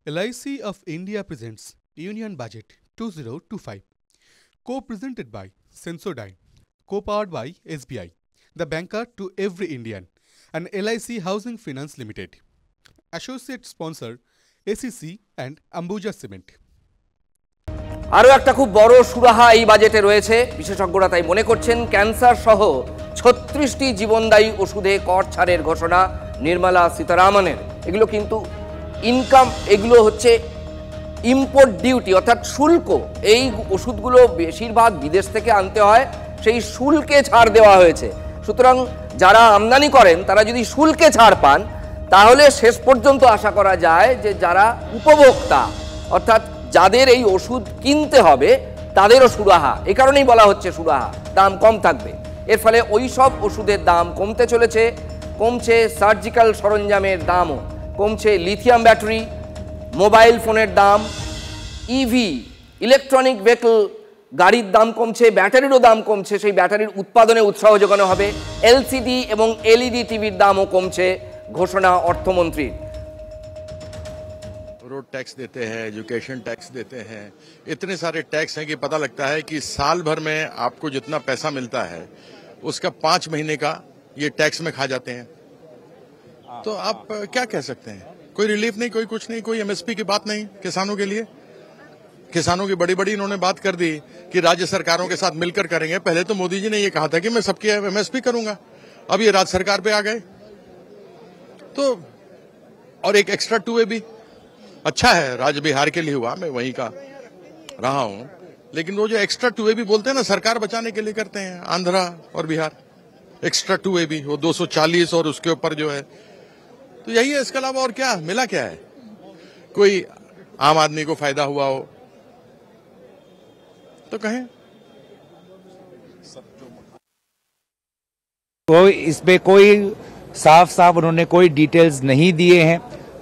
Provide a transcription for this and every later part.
LIC of India presents Union Budget 2025, co-presented by Sensodyne, co-powered by SBI, the banker to every Indian, and LIC Housing Finance Limited. Associate sponsor ACC and Ambuja Cement. আরও একটা খুব বড় সুরাহা এই বাজেটে রয়েছে। বিশেষজ্ঞরা তাই মনে করছেন ক্যান্সার সহ 36টি জীবনদায়ী ওষুধে কর ছাড়ের ঘোষণা নির্মলা সীতারামনের। এগুলো কিন্তু ইনকাম, এগুলো হচ্ছে ইম্পোর্ট ডিউটি অর্থাৎ শুল্ক। এই ওষুধগুলো বেশিরভাগ বিদেশ থেকে আনতে হয়, সেই শুল্কে ছাড় দেওয়া হয়েছে। সুতরাং যারা আমদানি করেন তারা যদি শুল্কে ছাড় পান তাহলে শেষ পর্যন্ত আশা করা যায় যে যারা উপভোক্তা অর্থাৎ যাদের এই ওষুধ কিনতে হবে তাদেরও সুরাহা। এ কারণেই বলা হচ্ছে সুরাহা, দাম কম থাকবে। এর ফলে ওই সব ওষুধের দাম কমতে চলেছে, কমছে সার্জিক্যাল সরঞ্জামের দামও, কমছে লিথিয়াম ব্যাটারি, মোবাইল ফোনের দাম, ইভি ইলেকট্রনিক ভেহিকল গাড়ির দাম কমছে, ব্যাটারিরও দাম কমছে, সেই ব্যাটারির উৎপাদনে উৎসাহ যোগানো হবে। এলসিডি এবং এলইডি টিভির দামও কমছে, ঘোষণা অর্থমন্ত্রীর। रोड टैक्स देते हैं, एजुकेशन टैक्स देते हैं, इतने सारे टैक्स हैं कि पता लगता है कि साल भर में आपको जितना पैसा मिलता है उसका 5 महीने का ये टैक्स में खा जाते हैं। तो आप क्या कह सकते हैं? कोई रिलीफ नहीं, कोई कुछ नहीं, कोई एमएसपी की बात नहीं किसानों के लिए। किसानों की बड़ी बड़ी इन्होंने बात कर दी कि राज्य सरकारों के साथ मिलकर करेंगे। पहले तो मोदी जी ने ये कहा था कि मैं सबकी एमएसपी करूंगा, अब ये राज्य सरकार पे आ गए। तो और एक एक्स्ट्रा 2A भी अच्छा है, राज्य बिहार के लिए हुआ, मैं वहीं का रहा हूं, लेकिन वो जो एक्स्ट्रा 2A भी बोलते हैं ना, सरकार बचाने के लिए करते हैं। आंध्रा और बिहार एक्स्ट्रा 2A भी, वो 240 और उसके ऊपर जो है, तो यही है। इसके अलावा और क्या मिला, क्या है? कोई आम आदमी को फायदा हुआ हो तो कहें। कोई इसमें कोई साफ उन्होंने कोई डिटेल्स नहीं दिए हैं।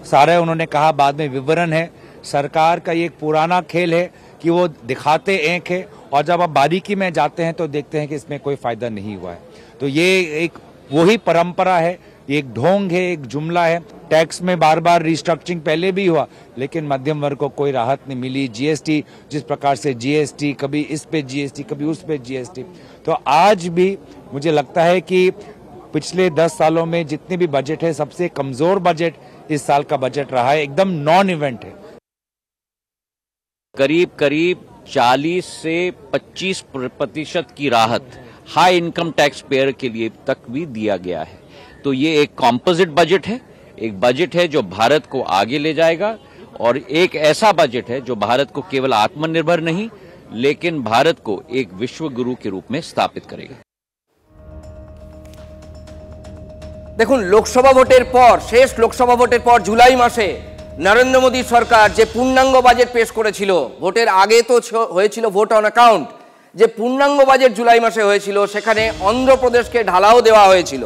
सारे उन्होंने कहा बाद में विवरण है। सरकार का ये एक पुराना खेल है कि वो दिखाते एक है और जब आप बारीकी में जाते हैं तो देखते हैं कि इसमें कोई फायदा नहीं हुआ है। तो ये एक वही परंपरा है, एक ढोंग है, एक जुमला है। टैक्स में बार बार रिस्ट्रक्चरिंग पहले भी हुआ लेकिन मध्यम वर्ग को कोई राहत नहीं मिली। जीएसटी जिस प्रकार से जीएसटी, कभी इस पे जीएसटी, कभी उस पे जीएसटी। तो आज भी मुझे लगता है कि पिछले 10 सालों में जितने भी बजट है सबसे कमजोर बजट इस साल का बजट रहा है, एकदम नॉन इवेंट है। करीब 40 से 25% की राहत हाई इनकम टैक्स पेयर के लिए तक भी दिया गया है। तो ये एक कॉम्पोजिट बजट है, एक बजट है जो भारत को आगे ले जाएगा और एक ऐसा बजट है जो भारत को केवल आत्मनिर्भर नहीं लेकिन भारत को एक विश्व गुरु के रूप में स्थापित करेगा। দেখুন, লোকসভা ভোটের পর, শেষ লোকসভা ভোটের পর জুলাই মাসে নরেন্দ্র মোদী সরকার যে পূর্ণাঙ্গ বাজেট পেশ করেছিল, ভোটের আগে তো হয়েছিল ভোট অন অ্যাকাউন্ট, যে পূর্ণাঙ্গ বাজেট জুলাই মাসে হয়েছিল সেখানে অন্ধ্রপ্রদেশকে ঢালাও দেওয়া হয়েছিল।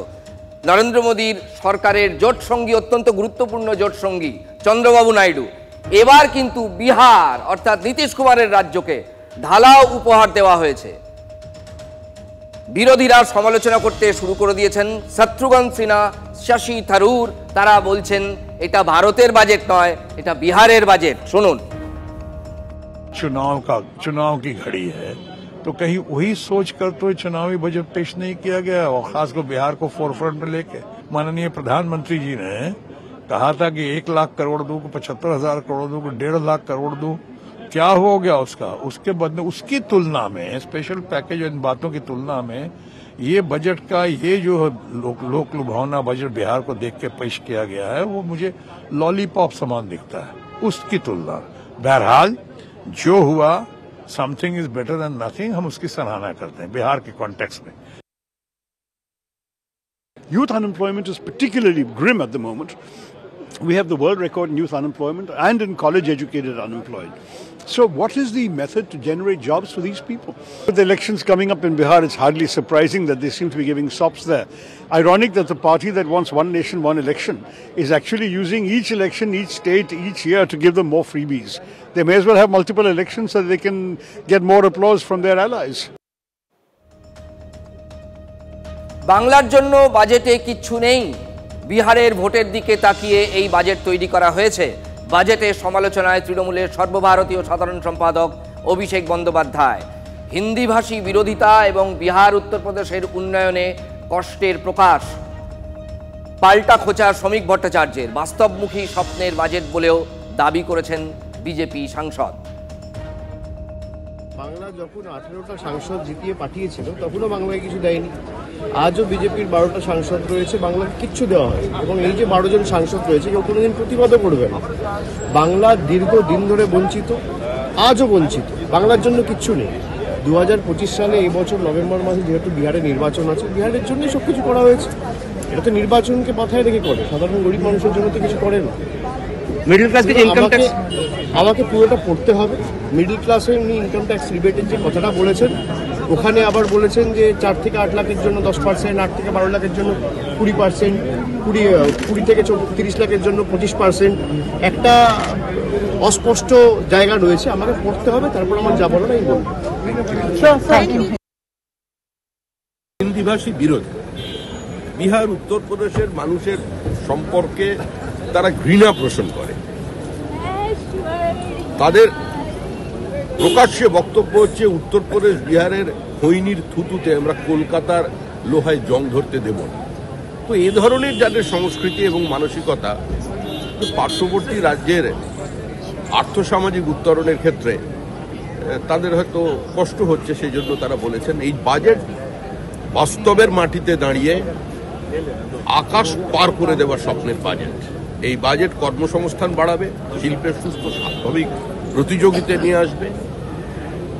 নরেন্দ্র মোদীর সরকারের জোট সঙ্গী, অত্যন্ত গুরুত্বপূর্ণ জোট সঙ্গী চন্দ্রবাবু নাইডু। এবার কিন্তু বিহার অর্থাৎ নীতিশ কুমারের রাজ্যকে ঢালাও উপহার দেওয়া হয়েছে। বিরোধীরা সমালোচনা করতে শুরু করে দিয়েছেন। শত্রুঘ্ন সিনহা, শশী থারুর তারা বলছেন এটা ভারতের বাজেট নয়, এটা বিহারের বাজেट। শুনুন। चुनाव की घड़ी है तो कहीं वही सोच कर तो चुनावी बजट पेश नहीं किया गया और खासकर बिहार को फोरफ्रंट में लेके माननीय प्रधानमंत्री जी ने कहा था कि 1 लाख करोड़ दूं, 75,000 करोड़ दूं, 1.5 लाख करोड़ दूं। क्या हो गया उसका? उसके बदले उसकी तुलना में स्पेशल पैकेज इन बातों की तुलना में ये बजट का ये जो लोक लुभावना बजट बिहार को देख के पेश किया गया है वो मुझे लॉलीपॉप समान दिखता है उसकी तुलना। बहरहाल जो हुआ, something is better than nothing, हम उसकी सराहना करते हैं बिहार के कॉन्टेक्स्ट में। Youth unemployment is particularly grim at the moment. We have the world record in youth unemployment and in college-educated unemployed. So what is the method to generate jobs for these people? With the elections coming up in Bihar, it's hardly surprising that they seem to be giving sops there. Ironic that the party that wants one nation, one election is actually using each election, each state, each year to give them more freebies. They may as well have multiple elections so that they can get more applause from their allies. বাংলার জন্য বাজেটে কিচ্ছু নেই। বিহারের ভোটের দিকে তাকিয়ে এই বাজেট তৈরি করা হয়েছে। বাজেটের সমালোচনায় তৃণমূলের সর্বভারতীয় সাধারণ সম্পাদক অভিষেক বন্দ্যোপাধ্যায়। হিন্দিভাষী বিরোধিতা এবং বিহার উত্তরপ্রদেশের উন্নয়নে কষ্টের প্রকাশ। পাল্টা খোঁচা শ্রমিক ভট্টাচার্যের। বাস্তবমুখী স্বপ্নের বাজেট বলেও দাবি করেছেন বিজেপি সাংসদ। বাংলা যখন 18টা সাংসদ জিতিয়ে পাঠিয়েছিল তখনও বাংলায় কিছু দেয়নি। আজও বিজেপির 12টা সাংসদ রয়েছে, বাংলাকে কিচ্ছু দেওয়া হয়। এবং এই যে 12 জন সাংসদ রয়েছে কেউ কোনোদিন প্রতিবাদও করবে না। বাংলা দীর্ঘদিন ধরে বঞ্চিত, আজও বঞ্চিত, বাংলার জন্য কিচ্ছু নেই। 2025 সালে এই বছর নভেম্বর মাসে যেহেতু বিহারে নির্বাচন আছে, বিহারের জন্যই সব কিছু করা হয়েছে। এটা তো নির্বাচনকে মাথায় রেখে করে, সাধারণ গরিব মানুষের জন্য তো কিছু করে না। মিডল ক্লাস আমাকে পুরোটা পড়তে হবে। মিডল ক্লাসের উনি ইনকাম ট্যাক্স রিবেটের যে কথাটা বলেছেন, ওখানে আবার বলেছেন যে 4 থেকে 8 লাখের জন্য 10%, 8 থেকে 12 লাখের জন্য 20%, 20 থেকে 30 লাখের জন্য 25%। একটা অস্পষ্ট জায়গা রয়েছে, আমাকে পড়তে হবে, তারপর আমার যা বলার আমি বলবো। হিন্দিভাষী বিরোধী বিহার উত্তরপ্রদেশের মানুষের সম্পর্কে তারা ঘৃণা পোষণ করে। তাদের প্রকাশ্যে বক্তব্য হচ্ছে উত্তরপ্রদেশ বিহারের খৈনির থুতুতে আমরা কলকাতার লোহায় জং ধরতে দেব না। তো এ ধরনের যাদের সংস্কৃতি এবং মানসিকতা পার্শ্ববর্তী রাজ্যের আর্থসামাজিক উত্তরণের ক্ষেত্রে তাদের হয়তো কষ্ট হচ্ছে, সেই জন্য তারা বলেছেন এই বাজেট বাস্তবের মাটিতে দাঁড়িয়ে আকাশ পার করে দেওয়ার স্বপ্নের বাজেট। এই বাজেট কর্মসংস্থান বাড়াবে, শিল্পের সুস্থ স্বাভাবিক প্রতিযোগিতা নিয়ে আসবে,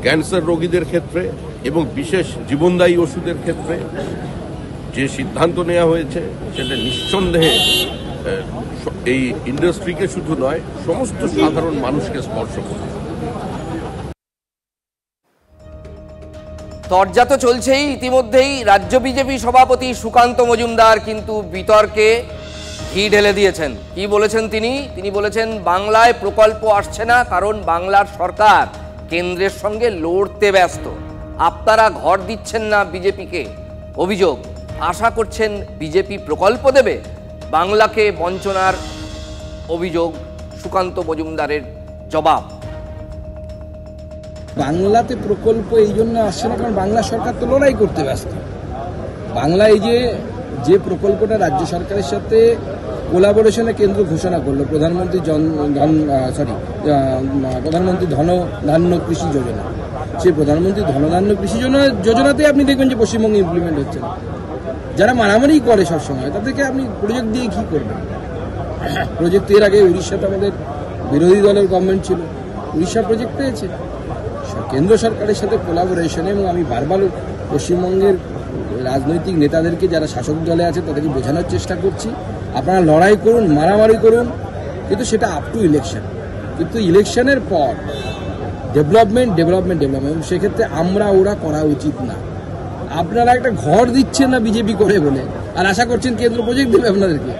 ক্যান্সার রোগীদের ক্ষেত্রে এবং বিশেষ জীবনদায়ী ওষুধের ক্ষেত্রে যে সিদ্ধান্ত নেওয়া হয়েছে সেটা নিঃসন্দেহে এই ইন্ডাস্ট্রিকে শুধু নয় সমস্ত সাধারণ মানুষকে স্পর্শ করবে। তরজা তো চলছেই। ইতিমধ্যেই রাজ্য বিজেপি সভাপতি সুকান্ত মজুমদার কিন্তু বিতর্কে ঘি ঢেলে দিয়েছেন। কি বলেছেন তিনি বলেছেন বাংলায় প্রকল্প আসছে না কারণ বাংলার সরকার কেন্দ্রের সঙ্গে লড়তে ব্যস্ত। আপনারা ঘর দিচ্ছেন না বিজেপিকে। অভিযোগ, আশা করছেন বিজেপি প্রকল্প দেবে। বাংলাকে বঞ্চনার অভিযোগ সুকান্ত মজুমদারের জবাব। বাংলাতে প্রকল্প এই জন্য আসছে না কারণ বাংলা সরকার তো লড়াই করতে ব্যস্ত। বাংলা এই যে প্রকল্পটা রাজ্য সরকারের সাথে কোলাবোরেশনে কেন্দ্র ঘোষণা করলো, প্রধানমন্ত্রী ধনধান্য কৃষি যোজনা, সেই প্রধানমন্ত্রী ধনধান্য কৃষি যোজনাতে আপনি দেখবেন যে পশ্চিমবঙ্গে ইমপ্লিমেন্ট হচ্ছে না। যারা মারামারি করে সবসময় তাদেরকে আপনি প্রজেক্ট দিয়ে কী করবেন? প্রজেক্ট এর আগে উড়িষ্যাতে আমাদের বিরোধী দলের গভর্নমেন্ট ছিল, উড়িষ্যা প্রজেক্ট পেয়েছে কেন্দ্র সরকারের সাথে কোলাবোরেশনে। এবং আমি বারবার পশ্চিমবঙ্গের রাজনৈতিক নেতাদেরকে যারা শাসক দলে আছে তাদেরকে বোঝানোর চেষ্টা করছি, আপনারা লড়াই করুন, মারামারি করুন, কিন্তু সেটা আপ টু ইলেকশন। কিন্তু ইলেকশনের পর ডেভেলপমেন্ট এবং সেক্ষেত্রে ওরা করা উচিত না। আপনারা একটা ঘর দিচ্ছেন না বিজেপি করে বলে, আর আশা করছেন কেন্দ্র প্রজেক্ট দেবে আপনাদেরকে।